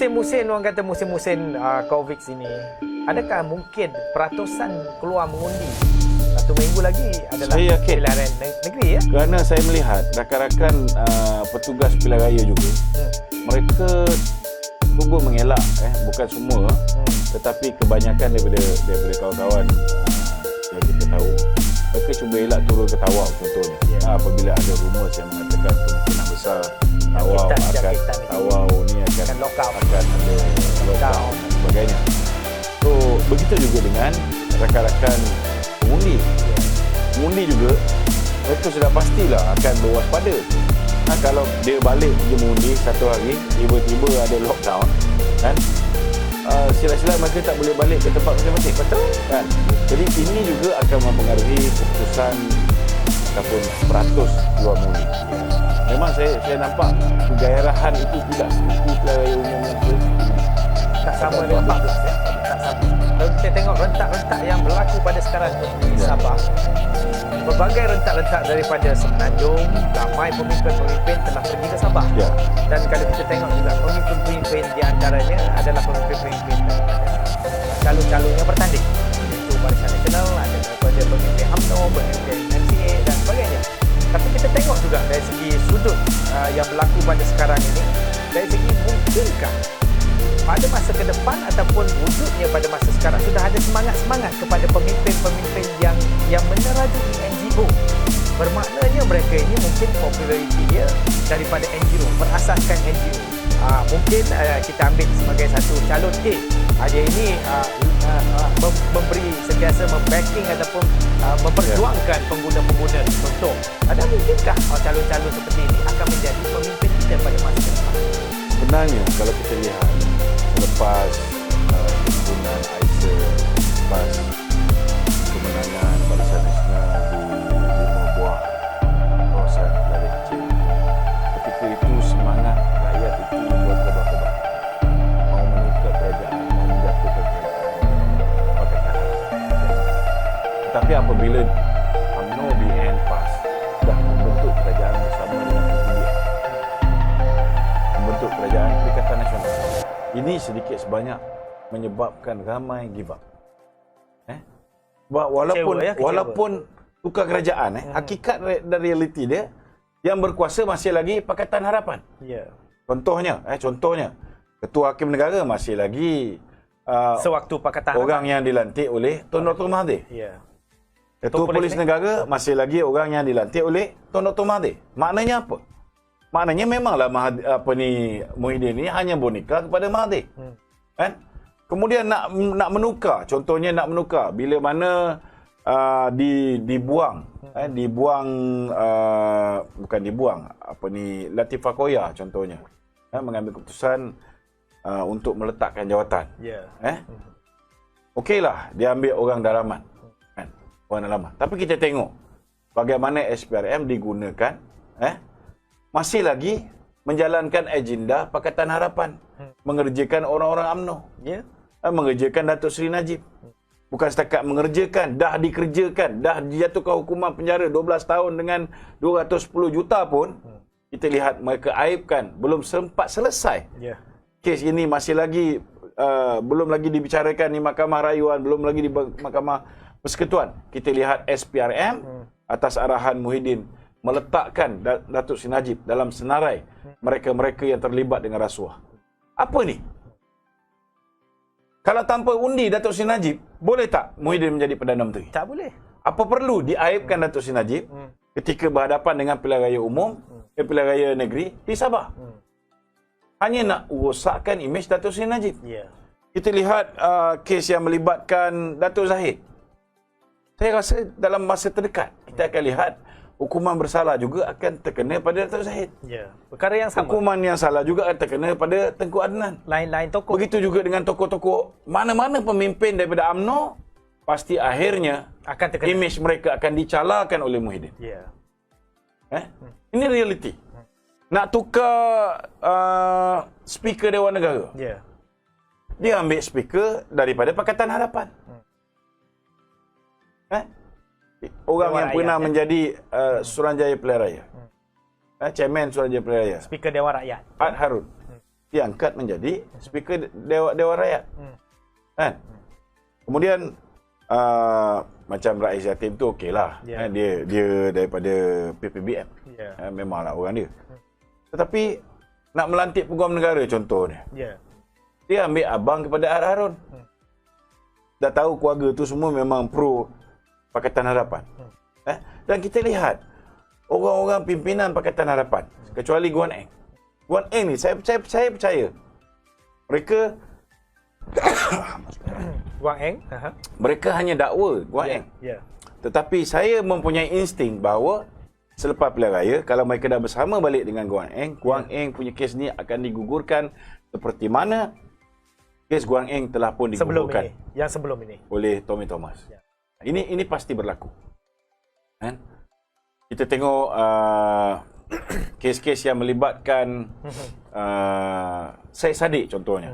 musim-musim, orang kata musim-musim COVID sini, adakah mungkin peratusan keluar mengundi? Satu minggu lagi adalah saya yakin pilihan negeri ya? kerana saya melihat rakan-rakan petugas pilihan raya juga mereka cuba mengelak bukan semua tetapi kebanyakan daripada kawan-kawan yang kita tahu mereka cuba elak turun ke Tawau contohnya apabila ada rumor yang mengatakan kemungkinan besar Tawau ni akan lockout, ada lockdown dan sebagainya. So begitu juga dengan rakan-rakan pengundi juga mereka sudah pastilah akan berwaspada. Kalau dia balik pergi mengundi satu hari tiba-tiba ada lockdown kan, sila-sila mereka tak boleh balik ke tempat masing-masing, betul kan? Jadi ini juga akan mempengaruhi keputusan ataupun peratus keluar mengundi. Memang saya nampak kegairahan itu tidak seperti pilihan raya umum yang tak sama dengan 14 ya? Tak sama. Kalau kita tengok rentak-rentak yang berlaku pada sekarang di Sabah, berbagai rentak-rentak daripada Semenanjung, ramai pemimpin-pemimpin telah pergi ke Sabah. Dan kalau kita tengok juga pemimpin-pemimpin di antaranya adalah pemimpin-pemimpin daripada calon-calon yang bertanding. Itu Barisan Nasional, ada daripada pemimpin UMNO, pemimpin MCA dan sebagainya. Tapi kita tengok juga dari segi sudut yang berlaku pada sekarang ini, dari segi mungkinkah pada masa ke depan ataupun wujudnya pada masa sekarang sudah ada semangat-semangat kepada pemimpin-pemimpin yang menerajui NGO. Bermaknanya mereka ini mungkin populariti dia daripada NGO, berasaskan NGO. Mungkin kita ambil sebagai satu calon A. Dia ini memberi sentiasa membacking ataupun memperjuangkan pengguna-pengguna. Contoh, ada mungkinkah calon-calon seperti ini akan menjadi pemimpin kita pada masa ke depan? Sebenarnya kalau kita lihat selepas penggunaan AISA, selepas kemenangan Barisan Nasional di 5 buah kawasan wilayah kecil, ketika itu semangat rakyat itu berkobar-kobar mau menukar kerajaan, mau menjatuhkan kerajaan pakai cara. Tetapi apabila UMNO BN PAS dah membentuk kerajaan bersama dengan PTBN, membentuk kerajaan Perikatan Nasional, ini sedikit sebanyak menyebabkan ramai give up. Walaupun tukar kerajaan, hakikat dan realiti dia yang berkuasa masih lagi Pakatan Harapan. Contohnya, Ketua Hakim Negara masih lagi sewaktu Pakatan orang yang dilantik oleh Tun Dr. Mahathir. Ketua Polis Negara masih lagi orang yang dilantik oleh Tun Dr. Mahathir. Maknanya apa? Maknanya memanglah Muhyiddin ini hanya boneka kepada Mahathir. Kan? Kemudian nak menukar, contohnya nak menukar bila mana Latifah Koya contohnya mengambil keputusan untuk meletakkan jawatan. Okeylah dia ambil orang dalaman. Kan? Orang dalaman. Tapi kita tengok bagaimana SPRM digunakan masih lagi menjalankan agenda Pakatan Harapan, mengerjakan orang-orang UMNO, mengerjakan Datuk Seri Najib. Bukan setakat mengerjakan, dah dikerjakan, dah dijatuhkan hukuman penjara 12 tahun dengan 210 juta pun, kita lihat mereka aibkan, belum sempat selesai. Kes ini masih lagi, belum lagi dibicarakan di Mahkamah Rayuan, belum lagi di Mahkamah Persekutuan. Kita lihat SPRM atas arahan Muhyiddin meletakkan Datuk Seri Najib dalam senarai mereka-mereka yang terlibat dengan rasuah. Apa ni? Kalau tanpa undi Datuk Seri Najib, boleh tak Muhyiddin menjadi Perdana Menteri? Tak boleh. Apa perlu diaibkan Datuk Seri Najib ketika berhadapan dengan pilihan raya umum, pilihan raya negeri di Sabah? Hanya nak rosakkan imej Datuk Seri Najib. Kita lihat kes yang melibatkan Datuk Zahid. Saya rasa dalam masa terdekat kita akan lihat hukuman bersalah juga akan terkena pada Datuk Zahid. Perkara yang sama. Hukuman yang salah juga akan terkena pada Tengku Adnan. Lain-lain tokoh. Begitu juga dengan tokoh-tokoh mana-mana pemimpin daripada UMNO, pasti akhirnya akan terkena. Imej mereka akan dicalakan oleh Muhyiddin. Ini realiti. Nak tukar speaker Dewan Negara. Dia ambil speaker daripada Pakatan Harapan. Orang Dewan yang pernah Rakyat, menjadi Suruhanjaya Pilihan Raya. Chairman Suruhanjaya Pilihan Raya. Speaker Dewan Rakyat. Ad Harun. diangkat menjadi Speaker Dewan Rakyat. Kan? Kemudian macam Rais Yatim tu okeylah. Dia daripada PPBM. Memanglah orang dia. Tetapi nak melantik peguam negara contohnya. Dia ambil abang kepada Harun. Dah tahu keluarga tu semua memang pro Pakatan Harapan. Dan kita lihat orang-orang pimpinan Pakatan Harapan, kecuali Guan Eng. Guan Eng ni saya percaya mereka Guan Eng, mereka hanya dakwa Guan Eng. Tetapi saya mempunyai insting bahawa selepas pilihan raya, kalau mereka dah bersama balik dengan Guan Eng punya kes ni akan digugurkan seperti mana kes Guan Eng telah pun digugurkan sebelum ini oleh Tommy Thomas. Ini pasti berlaku. Kan? Kita tengok kes-kes yang melibatkan Syed Saddiq contohnya.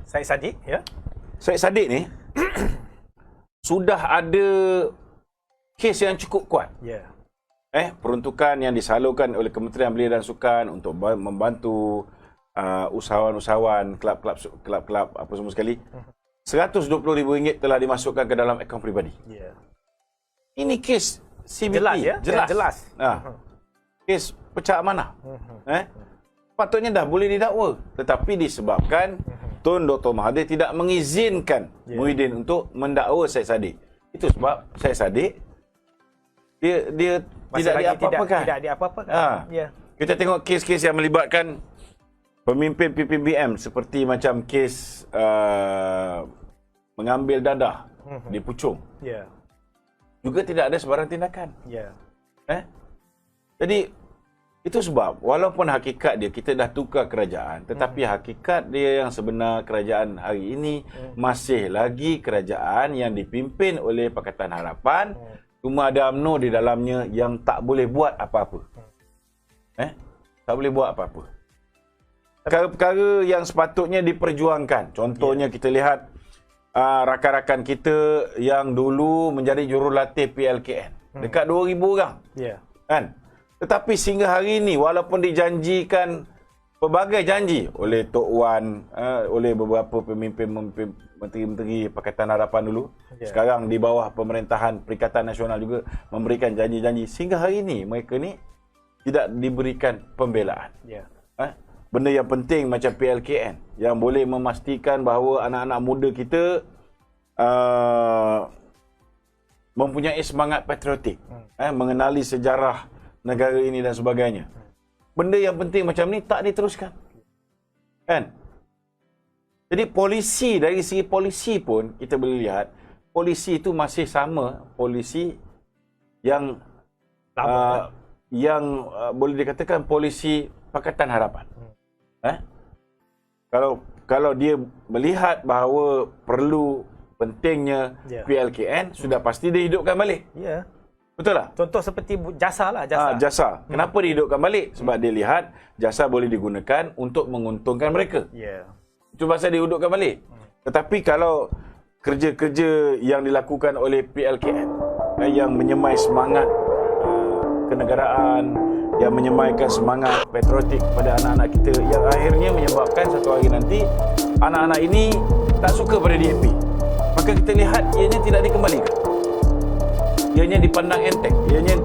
Syed Saddiq, Syed Saddiq ni sudah ada kes yang cukup kuat. Peruntukan yang disalurkan oleh Kementerian Belia dan Sukan untuk membantu usahawan-usahawan, kelab-kelab apa semua sekali. RM120,000 telah dimasukkan ke dalam akaun peribadi. Ini kes CBT. Jelas. Kes pecah amanah. Patutnya dah boleh didakwa. Tetapi disebabkan Tun Dr. Mahathir tidak mengizinkan Muhyiddin untuk mendakwa Syed Saddiq. Itu sebab Syed Saddiq dia tidak diapa-apakan. Kita tengok kes-kes yang melibatkan pemimpin PPBM seperti macam kes mengambil dadah di Puchong. Juga tidak ada sebarang tindakan. Jadi itu sebab walaupun hakikat dia kita dah tukar kerajaan, tetapi hakikat dia yang sebenar kerajaan hari ini masih lagi kerajaan yang dipimpin oleh Pakatan Harapan. Cuma ada UMNO di dalamnya yang tak boleh buat apa-apa. Tak boleh buat apa-apa. Perkara-perkara yang sepatutnya diperjuangkan. Contohnya kita lihat rakan-rakan kita yang dulu menjadi jurulatih PLKN. Dekat 2,000 orang. Kan? Tetapi sehingga hari ini walaupun dijanjikan pelbagai janji oleh Tok Wan, oleh beberapa pemimpin menteri-menteri Pakatan Harapan dulu, sekarang di bawah pemerintahan Perikatan Nasional juga memberikan janji-janji, sehingga hari ini mereka ni tidak diberikan pembelaan. Benda yang penting macam PLKN yang boleh memastikan bahawa anak-anak muda kita mempunyai semangat patriotik, mengenali sejarah negara ini dan sebagainya. Benda yang penting macam ni tak diteruskan. Kan? Jadi polisi, dari segi polisi pun kita boleh lihat polisi itu masih sama polisi yang boleh dikatakan polisi Pakatan Harapan. Kalau dia melihat bahawa perlu pentingnya PLKN, sudah pasti dia hidupkan balik. Betul tak? Contoh seperti jasa lah. Jasa. Kenapa dihidupkan balik? Sebab dia lihat jasa boleh digunakan untuk menguntungkan mereka. Itu pasal dihidupkan balik. Tetapi kalau kerja-kerja yang dilakukan oleh PLKN yang menyemai semangat kenegaraan, yang menyemaikan semangat patriotik pada anak-anak kita, yang akhirnya menyebabkan satu hari nanti anak-anak ini tak suka pada DAP, maka kita lihat ianya tidak dikembalikan. Ianya dipandang enteng, ianya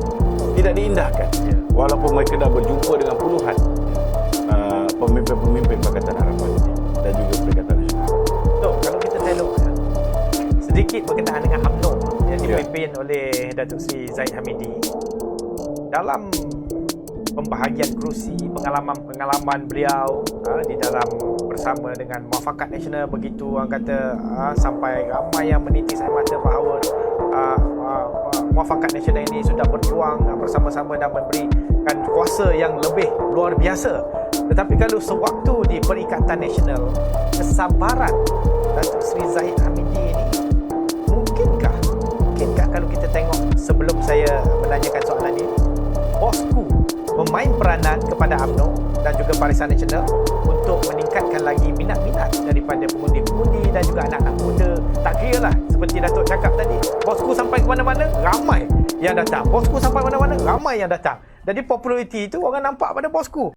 tidak diindahkan. Walaupun mereka dah berjumpa dengan puluhan pemimpin-pemimpin Pakatan Harapan dan juga Perikatan Nasional. So, kalau kita tengok sedikit berkenaan dengan UMNO yang dipimpin oleh Datuk Seri Zahid Hamidi, dalam pembahagian kerusi, pengalaman beliau di dalam bersama dengan Muafakat Nasional, begitu orang kata sampai ramai yang menitis air mata bahawa Muafakat Nasional ini sudah berjuang bersama-sama dan memberikan kuasa yang lebih luar biasa. Tetapi kalau sewaktu di Perikatan Nasional, kesabaran Datuk Seri Zahid Hamidi ini mungkinkah kalau kita tengok, sebelum saya menanyakan soalan ini, bosku memain peranan kepada UMNO dan juga Barisan Nasional untuk meningkatkan lagi minat-minat daripada pengundi-pengundi dan juga anak-anak muda. Tak kira lah, seperti Datuk cakap tadi, bosku sampai ke mana-mana, ramai yang datang. Bosku sampai mana-mana, ramai yang datang. Jadi populariti itu orang nampak pada bosku.